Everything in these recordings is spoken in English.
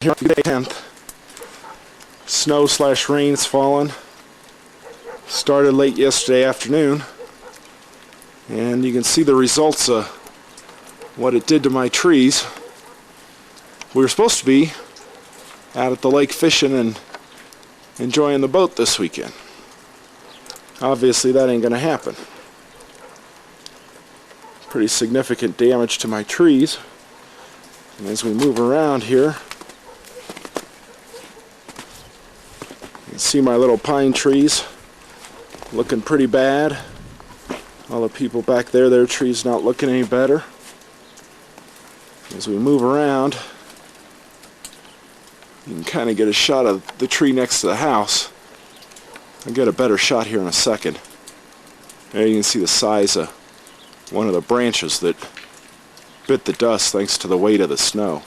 Here on May 10th, snow/rain's fallen. Started late yesterday afternoon, and you can see the results of what it did to my trees. We were supposed to be out at the lake fishing and enjoying the boat this weekend. Obviously that ain't gonna happen. Pretty significant damage to my trees. And as we move around here, you can see my little pine trees looking pretty bad. All the people back there, their trees not looking any better. As we move around, you can kind of get a shot of the tree next to the house. I'll get a better shot here in a second. There you can see the size of one of the branches that bit the dust thanks to the weight of the snow.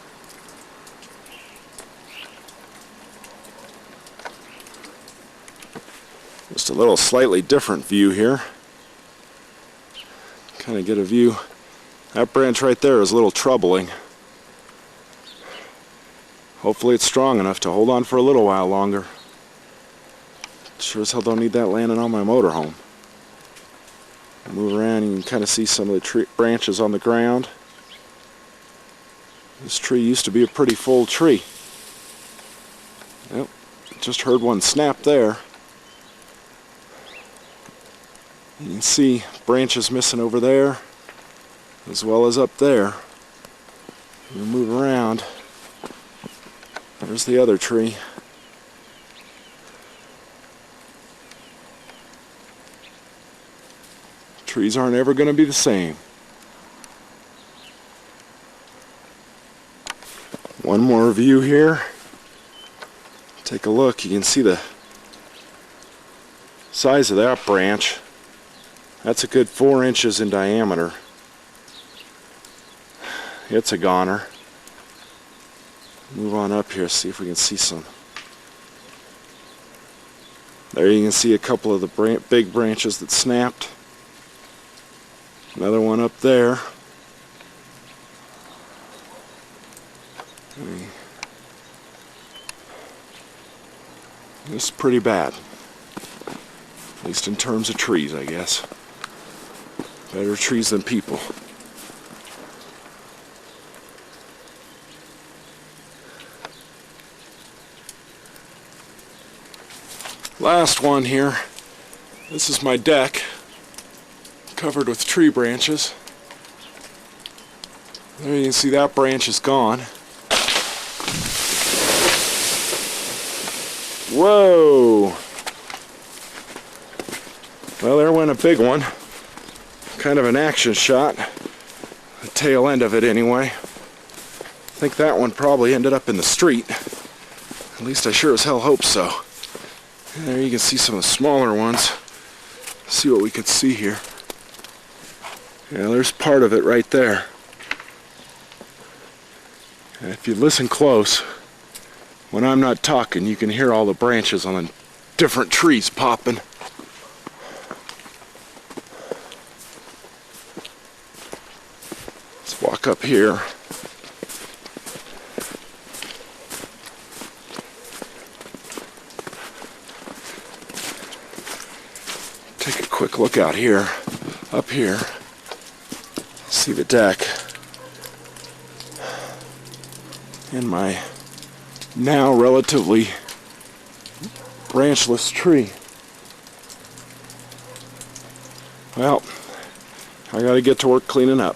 Just a little slightly different view here. Kind of get a view. That branch right there is a little troubling. Hopefully it's strong enough to hold on for a little while longer. Sure as hell don't need that landing on my motorhome. Move around, you can kind of see some of the branches on the ground. This tree used to be a pretty full tree. Yep, just heard one snap there. You can see branches missing over there, as well as up there. We move around. There's the other tree. Trees aren't ever going to be the same. One more view here. Take a look. You can see the size of that branch. That's a good 4 inches in diameter. It's a goner. Move on up here, see if we can see some. There you can see a couple of the big branches that snapped. Another one up there. This is pretty bad. At least in terms of trees, I guess. Better trees than people. Last one here. This is my deck, covered with tree branches. There you can see that branch is gone. Whoa! Well, there went a big one. Kind of an action shot. The tail end of it anyway. I think that one probably ended up in the street. At least I sure as hell hope so. And there you can see some of the smaller ones. See what we could see here. Yeah, there's part of it right there. And if you listen close, when I'm not talking, you can hear all the branches on the different trees popping. Let's walk up here. Take a quick look out here, up here. See the deck. And my now relatively branchless tree. Well, I gotta get to work cleaning up.